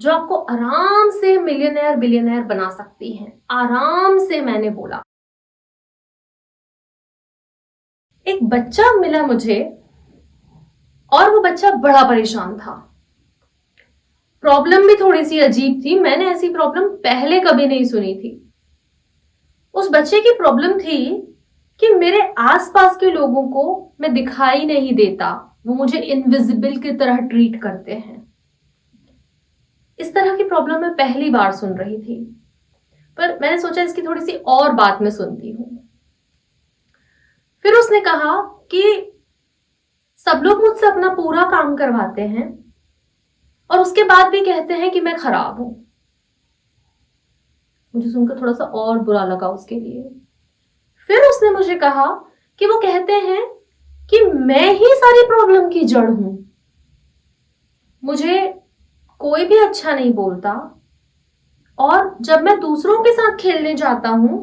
जो आपको आराम से मिलियनेयर बिलियनेयर बना सकती हैं। आराम से मैंने बोला। एक बच्चा मिला मुझे और वो बच्चा बड़ा परेशान था। प्रॉब्लम भी थोड़ी सी अजीब थी, मैंने ऐसी प्रॉब्लम पहले कभी नहीं सुनी थी। उस बच्चे की प्रॉब्लम थी कि मेरे आसपास के लोगों को मैं दिखाई नहीं देता, वो मुझे इनविजिबल की तरह ट्रीट करते हैं। इस तरह की प्रॉब्लम मैं पहली बार सुन रही थी, पर मैंने सोचा इसकी थोड़ी सी और बात मैं सुनती हूं। फिर उसने कहा कि सब लोग मुझसे अपना पूरा काम करवाते हैं और उसके बाद भी कहते हैं कि मैं खराब हूं। मुझे सुनकर थोड़ा सा और बुरा लगा उसके लिए। फिर उसने मुझे कहा कि वो कहते हैं कि मैं ही सारी प्रॉब्लम की जड़ हूं। मुझे कोई भी अच्छा नहीं बोलता और जब मैं दूसरों के साथ खेलने जाता हूं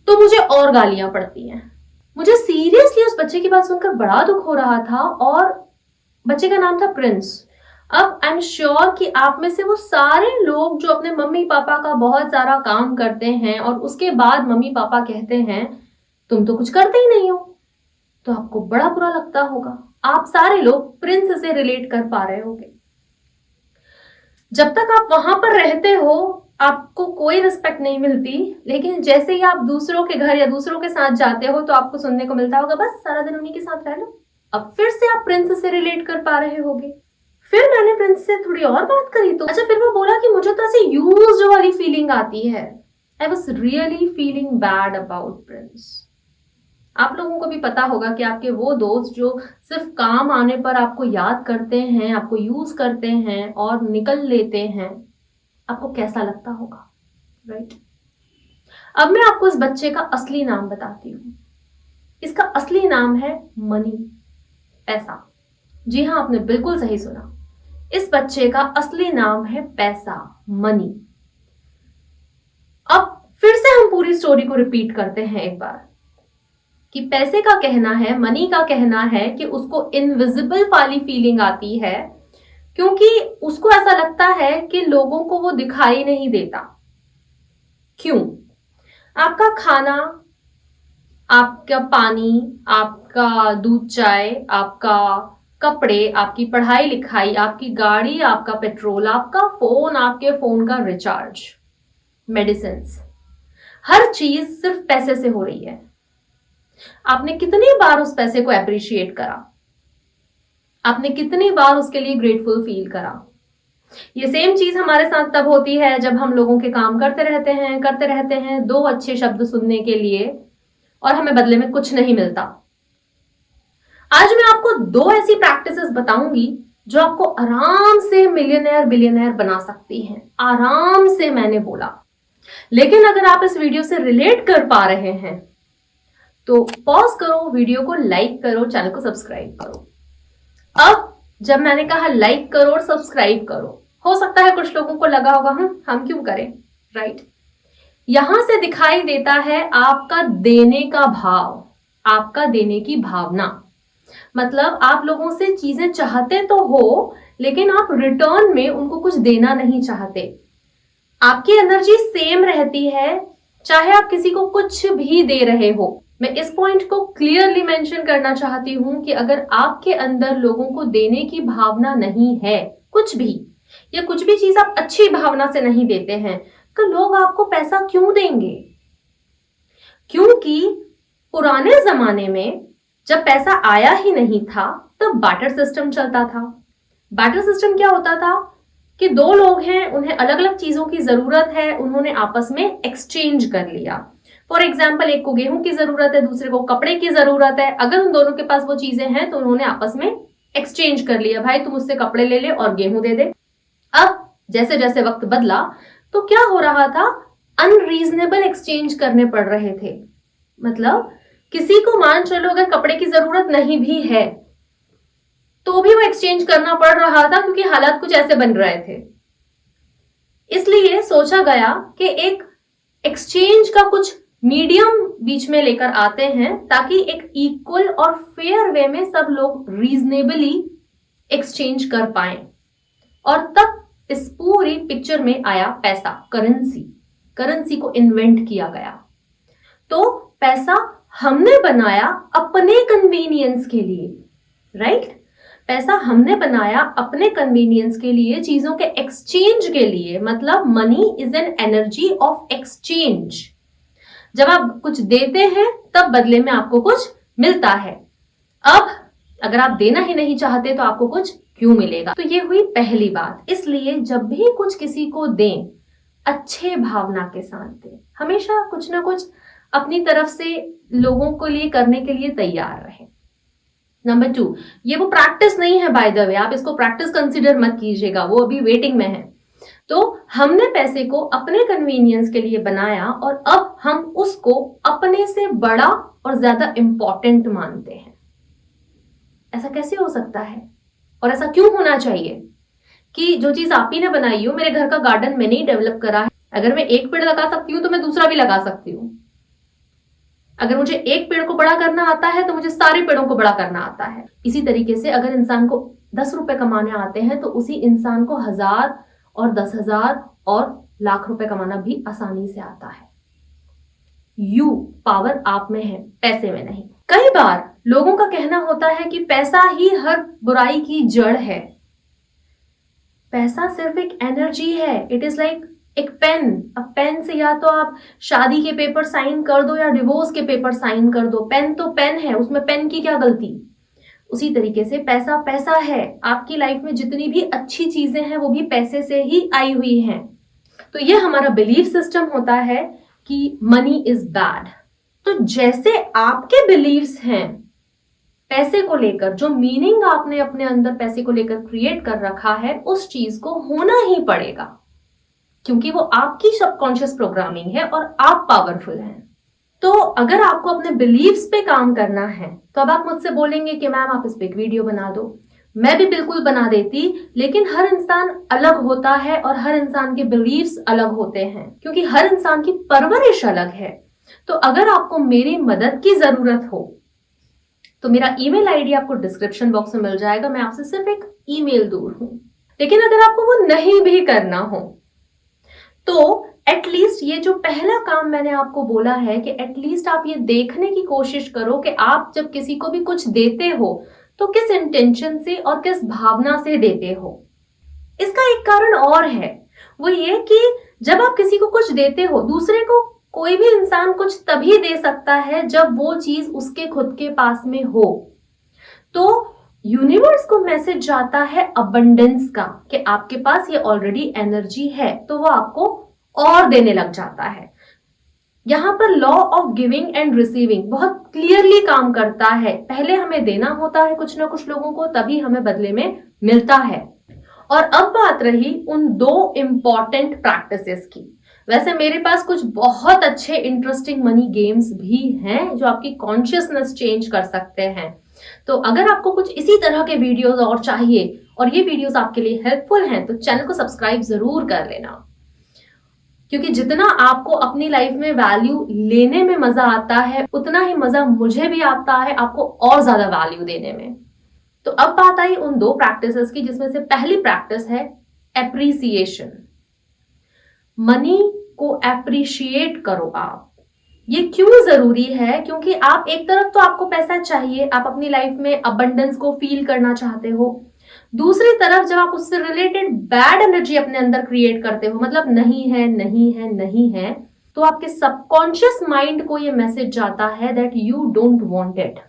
तो मुझे और गालियां पड़ती हैं। मुझे सीरियसली उस बच्चे की बात सुनकर बड़ा दुख हो रहा था और बच्चे का नाम था प्रिंस। अब आई एम श्योर कि आप में से वो सारे लोग जो अपने मम्मी पापा का बहुत सारा काम करते हैं और उसके बाद मम्मी पापा कहते हैं तुम तो कुछ करते ही नहीं हो, तो आपको बड़ा बुरा लगता होगा। आप सारे लोग प्रिंस से रिलेट कर पा रहे होंगे। जब तक आप वहां पर रहते हो आपको कोई रिस्पेक्ट नहीं मिलती, लेकिन जैसे ही आप दूसरों के घर या दूसरों के साथ जाते हो तो आपको सुनने को मिलता होगा बस सारा दिन उन्हीं के साथ रह लो। अब फिर से आप प्रिंस से रिलेट कर पा रहे होगे। फिर मैंने प्रिंस से थोड़ी और बात करी तो अच्छा, फिर वो बोला कि मुझे तो ऐसे यूज्ड वाली फीलिंग आती है। I was really feeling bad about Prince. आप लोगों को भी पता होगा कि आपके वो दोस्त जो सिर्फ काम आने पर आपको याद करते हैं, आपको यूज करते हैं और निकल लेते हैं, आपको कैसा लगता होगा, राइट? अब मैं आपको इस बच्चे का असली नाम बताती हूँ। इसका असली नाम है मनी, पैसा। जी हाँ, आपने बिल्कुल सही सुना। इस बच्चे का असली नाम है पैसा, मनी। अब फिर से हम पूरी स्टोरी को रिपीट करते हैं एक बार कि पैसे का कहना है, मनी का कहना है कि उसको इनविजिबल वाली फीलिंग आती है क्योंकि उसको ऐसा लगता है कि लोगों को वो दिखाई नहीं देता। क्यों? आपका खाना, आपका पानी, आपका दूध चाय, आपका कपड़े, आपकी पढ़ाई लिखाई, आपकी गाड़ी, आपका पेट्रोल, आपका फोन, आपके फोन का रिचार्ज, मेडिसिन, हर चीज सिर्फ पैसे से हो रही है। आपने कितनी बार उस पैसे को अप्रिशिएट करा? आपने कितनी बार उसके लिए ग्रेटफुल फील करा? ये सेम चीज हमारे साथ तब होती है जब हम लोगों के काम करते रहते हैं दो अच्छे शब्द सुनने के लिए और हमें बदले में कुछ नहीं मिलता। आज मैं आपको दो ऐसी प्रैक्टिसेस बताऊंगी जो आपको आराम से मिलियनेयर बिलियनेयर बना सकती हैं। आराम से मैंने बोला। लेकिन अगर आप इस वीडियो से रिलेट कर पा रहे हैं तो पॉज करो, वीडियो को लाइक करो, चैनल को सब्सक्राइब करो। अब जब मैंने कहा लाइक करो और सब्सक्राइब करो, हो सकता है कुछ लोगों को लगा होगा हम क्यों करें, राइट? यहां से दिखाई देता है आपका देने का भाव, आपका देने की भावना। मतलब आप लोगों से चीजें चाहते तो हो लेकिन आप रिटर्न में उनको कुछ देना नहीं चाहते। आपकी एनर्जी सेम रहती है चाहे आप किसी को कुछ भी दे रहे हो। मैं इस पॉइंट को क्लियरली मेंशन करना चाहती हूं कि अगर आपके अंदर लोगों को देने की भावना नहीं है, कुछ भी या कुछ भी चीज आप अच्छी भावना से नहीं देते हैं, तो लोग आपको पैसा क्यों देंगे? क्योंकि पुराने जमाने में जब पैसा आया ही नहीं था तब बार्टर सिस्टम चलता था। बार्टर सिस्टम क्या होता था कि दो लोग हैं, उन्हें अलग अलग चीजों की जरूरत है, उन्होंने आपस में एक्सचेंज कर लिया। फॉर एग्जाम्पल, एक को गेहूं की जरूरत है, दूसरे को कपड़े की जरूरत है। अगर उन दोनों के पास वो चीजें हैं तो उन्होंने आपस में एक्सचेंज कर लिया, भाई तुम मुझसे कपड़े ले ले और गेहूं दे दे। अब जैसे जैसे वक्त बदला तो क्या हो रहा था, अनरीजनेबल एक्सचेंज करने पड़ रहे थे। मतलब किसी को मान चलो अगर कपड़े की जरूरत नहीं भी है तो भी वो एक्सचेंज करना पड़ रहा था क्योंकि हालात कुछ ऐसे बन रहे थे। इसलिए सोचा गया कि एक एक्सचेंज का कुछ मीडियम बीच में लेकर आते हैं ताकि एक इक्वल और फेयर वे में सब लोग रीजनेबली एक्सचेंज कर पाए और तब इस पूरी पिक्चर में आया पैसा, करेंसी को इन्वेंट किया गया। तो पैसा हमने बनाया अपने कन्वीनियंस के लिए, राइट? पैसा हमने बनाया अपने कन्वीनियंस के लिए, चीजों के एक्सचेंज के लिए। मतलब money is an energy of exchange. जब आप कुछ देते हैं तब बदले में आपको कुछ मिलता है। अब अगर आप देना ही नहीं चाहते तो आपको कुछ क्यों मिलेगा? तो ये हुई पहली बात। इसलिए जब भी कुछ किसी को दें, अच्छे भावना के साथ दें। हमेशा कुछ ना कुछ अपनी तरफ से लोगों के लिए करने के लिए तैयार रहें। नंबर 2, ये वो प्रैक्टिस नहीं है बाय द वे, आप इसको प्रैक्टिस कंसीडर मत कीजिएगा, वो अभी वेटिंग में है। तो हमने पैसे को अपने कन्वीनियंस के लिए बनाया और अब हम उसको अपने से बड़ा और ज्यादा इंपॉर्टेंट मानते हैं। ऐसा कैसे हो सकता है और ऐसा क्यों होना चाहिए कि जो चीज आप ही ने बनाई हो, मेरे घर का गार्डन मैंने ही डेवलप करा है, अगर मैं एक पेड़ लगा सकती हूं तो मैं दूसरा भी लगा सकती हूँ। अगर मुझे एक पेड़ को बड़ा करना आता है तो मुझे सारे पेड़ों को बड़ा करना आता है। इसी तरीके से अगर इंसान को 10 रुपए कमाने आते हैं तो उसी इंसान को 1000 और 10,000 और लाख रुपए कमाना भी आसानी से आता है। पावर आप में है, पैसे में नहीं। कई बार लोगों का कहना होता है कि पैसा ही हर बुराई की जड़ है। पैसा सिर्फ एक एनर्जी है। इट इज लाइक एक पेन। अब पेन से या तो आप शादी के पेपर साइन कर दो या डिवोर्स के पेपर साइन कर दो। पेन तो पेन है, उसमें पेन की क्या गलती? उसी तरीके से पैसा पैसा है। आपकी लाइफ में जितनी भी अच्छी चीजें हैं वो भी पैसे से ही आई हुई हैं। तो ये हमारा बिलीफ सिस्टम होता है कि मनी इज बैड। तो जैसे आपके बिलीव्स हैं पैसे को लेकर, जो मीनिंग आपने अपने अंदर पैसे को लेकर क्रिएट कर रखा है, उस चीज को होना ही पड़ेगा, क्योंकि वो आपकी सबकॉन्शियस प्रोग्रामिंग है और आप पावरफुल हैं। तो अगर आपको अपने बिलीव्स पे काम करना है तो अब आप मुझसे बोलेंगे कि मैम आप इस पे एक वीडियो बना दो। मैं भी बिल्कुल बना देती, लेकिन हर इंसान अलग होता है और हर इंसान के बिलीव्स अलग होते हैं, क्योंकि हर इंसान की परवरिश अलग है। तो अगर आपको मेरी मदद की जरूरत हो तो मेरा ईमेल आईडी आपको डिस्क्रिप्शन बॉक्स में मिल जाएगा। मैं आपसे सिर्फ एक ईमेल दूर हूं। लेकिन अगर आपको वो नहीं भी करना हो तो एटलीस्ट ये जो पहला काम मैंने आपको बोला है कि एटलीस्ट आप ये देखने की कोशिश करो कि आप जब किसी को भी कुछ देते हो तो किस इंटेंशन से और किस भावना से देते हो। इसका एक कारण और है, वो ये कि जब आप किसी को कुछ देते हो, दूसरे को कोई भी इंसान कुछ तभी दे सकता है जब वो चीज उसके खुद के पास में हो। तो यूनिवर्स को मैसेज जाता है अबंडेंस का कि आपके पास ये ऑलरेडी एनर्जी है, तो वो आपको और देने लग जाता है। यहां पर law of giving and receiving बहुत क्लियरली काम करता है। पहले हमें देना होता है कुछ ना कुछ लोगों को, तभी हमें बदले में मिलता है। और अब बात रही उन 2 इंपॉर्टेंट प्रैक्टिसेस की। वैसे मेरे पास कुछ बहुत अच्छे इंटरेस्टिंग मनी गेम्स भी हैं जो आपकी कॉन्शियसनेस चेंज कर सकते हैं। तो अगर आपको कुछ इसी तरह के वीडियोस और चाहिए और ये वीडियोस आपके लिए हेल्पफुल हैं तो चैनल को सब्सक्राइब जरूर कर लेना, क्योंकि जितना आपको अपनी लाइफ में वैल्यू लेने में मजा आता है उतना ही मजा मुझे भी आता है आपको और ज्यादा वैल्यू देने में। तो अब बात आई उन 2 प्रैक्टिसेस की, जिसमें से पहली प्रैक्टिस है एप्रिसिएशन। मनी को एप्रिशिएट करो आप। ये क्यों जरूरी है? क्योंकि आप एक तरफ तो आपको पैसा चाहिए, आप अपनी लाइफ में अबंडेंस को फील करना चाहते हो, दूसरी तरफ जब आप उससे रिलेटेड बैड एनर्जी अपने अंदर क्रिएट करते हो, मतलब नहीं है नहीं है नहीं है, तो आपके सबकॉन्शियस माइंड को ये मैसेज जाता है that you don't want it.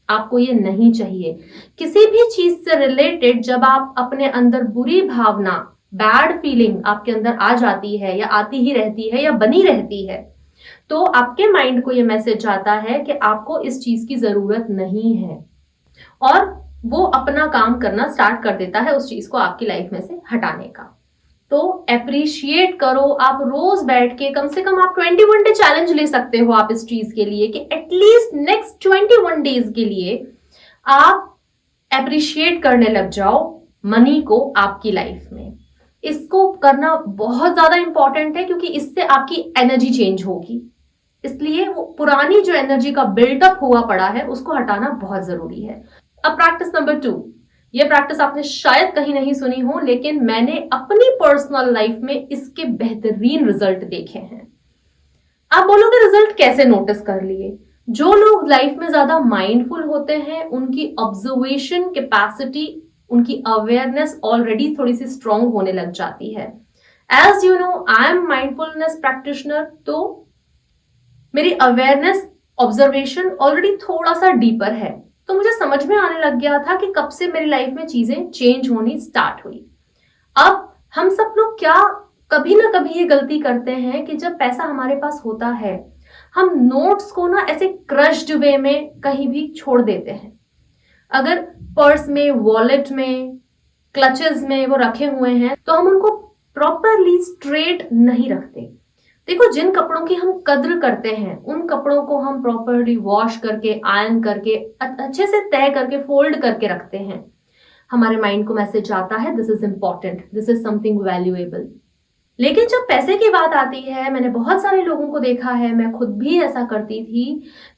आपको ये नहीं चाहिए। किसी भी चीज से रिलेटेड जब आप अपने अंदर बुरी भावना, बैड फीलिंग आपके अंदर आ जाती है या आती ही रहती है या बनी रहती है, तो आपके माइंड को ये मैसेज आता है कि आपको इस चीज की जरूरत नहीं है और वो अपना काम करना स्टार्ट कर देता है उस चीज को आपकी लाइफ में से हटाने का। तो एप्रिशिएट करो। आप रोज बैठ के कम से कम आप 21 डे चैलेंज ले सकते हो आप इस चीज के लिए कि एटलीस्ट नेक्स्ट 21 डेज के लिए आप एप्रिशिएट करने लग जाओ मनी को आपकी लाइफ में। इसको करना बहुत ज्यादा इंपॉर्टेंट है क्योंकि इससे आपकी एनर्जी चेंज होगी। इसलिए वो पुरानी जो एनर्जी का बिल्डअप हुआ पड़ा है उसको हटाना बहुत जरूरी है। अब प्रैक्टिस नंबर 2, ये प्रैक्टिस आपने शायद कहीं नहीं सुनी हो, लेकिन मैंने अपनी पर्सनल लाइफ में इसके बेहतरीन रिजल्ट देखे हैं। आप बोलोगे रिजल्ट कैसे नोटिस कर लिए? जो लोग लाइफ में ज्यादा माइंडफुल होते हैं, उनकी ऑब्जर्वेशन कैपेसिटी, उनकी अवेयरनेस ऑलरेडी थोड़ी सी स्ट्रांग होने लग जाती है। As you know, I am mindfulness practitioner, तो मेरी अवेयरनेस ऑब्जर्वेशन ऑलरेडी थोड़ा सा डीपर है। तो मुझे समझ में आने लग गया था कि कब से मेरी लाइफ में चीजें चेंज होनी स्टार्ट हुई। अब हम सब लोग क्या कभी ना कभी ये गलती करते हैं कि जब पैसा हमारे पास होता है, हम नोट्स को ना ऐसे क्रश्ड वे में कहीं भी छोड़ देते हैं। अगर पर्स में, वॉलेट में, क्लचेस में वो रखे हुए हैं, तो हम उनको प्रॉपरली स्ट्रेट नहीं रखते। देखो, जिन कपड़ों की हम कद्र करते हैं, उन कपड़ों को हम प्रॉपरली वॉश करके, आयरन करके, अच्छे से तय करके, फोल्ड करके रखते हैं। हमारे माइंड को मैसेज आता है, this is important, this is something valuable. लेकिन जब पैसे की बात आती है, मैंने बहुत सारे लोगों को देखा है, मैं खुद भी ऐसा करती थी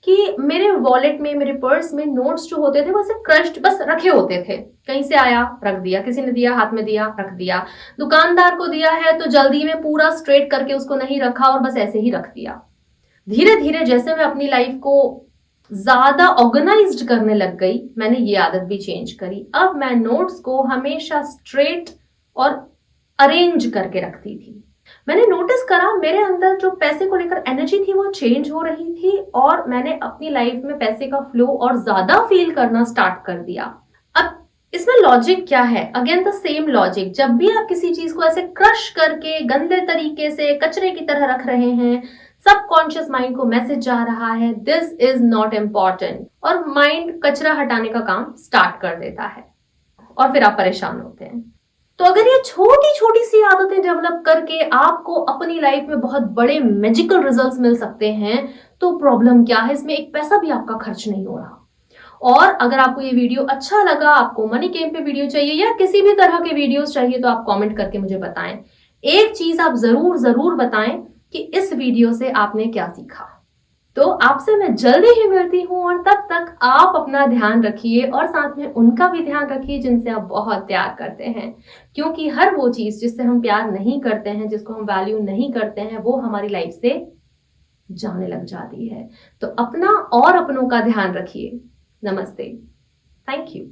कि मेरे वॉलेट में, मेरे पर्स में नोट्स जो होते थे वो ऐसे क्रश्ड बस रखे होते थे। कहीं से आया, रख दिया, किसी ने दिया, हाथ में दिया, रख दिया, दुकानदार को दिया है तो जल्दी में पूरा स्ट्रेट करके उसको नहीं रखा और बस ऐसे ही रख दिया। धीरे धीरे जैसे मैं अपनी लाइफ को ज्यादा ऑर्गेनाइज्ड करने लग गई, मैंने ये आदत भी चेंज करी। अब मैं नोट्स को हमेशा स्ट्रेट और अरेंज करके रखती थी। मैंने नोटिस करा मेरे अंदर जो पैसे को लेकर एनर्जी थी वो चेंज हो रही थी, और मैंने अपनी लाइफ में पैसे का फ्लो और ज्यादा फील करना स्टार्ट कर दिया। अब इसमें लॉजिक क्या है? Again the same logic. जब भी आप किसी चीज को ऐसे क्रश करके, गंदे तरीके से, कचरे की तरह रख रहे हैं, सबकॉन्शियस माइंड को मैसेज जा रहा है, दिस इज नॉट इम्पॉर्टेंट, और माइंड कचरा हटाने का काम स्टार्ट कर देता है, और फिर आप परेशान होते हैं। तो अगर ये छोटी छोटी सी आदतें डेवलप करके आपको अपनी लाइफ में बहुत बड़े मैजिकल रिजल्ट्स मिल सकते हैं, तो प्रॉब्लम क्या है? इसमें एक पैसा भी आपका खर्च नहीं हो रहा। और अगर आपको ये वीडियो अच्छा लगा, आपको मनी गेम पे वीडियो चाहिए या किसी भी तरह के वीडियोस चाहिए, तो आप कमेंट करके मुझे बताएं। एक चीज आप जरूर जरूर बताएं कि इस वीडियो से आपने क्या सीखा। तो आपसे मैं जल्दी ही मिलती हूँ, और तब तक आप अपना ध्यान रखिए और साथ में उनका भी ध्यान रखिए जिनसे आप बहुत प्यार करते हैं। क्योंकि हर वो चीज जिससे हम प्यार नहीं करते हैं, जिसको हम वैल्यू नहीं करते हैं, वो हमारी लाइफ से जाने लग जाती है। तो अपना और अपनों का ध्यान रखिए। नमस्ते। Thank you.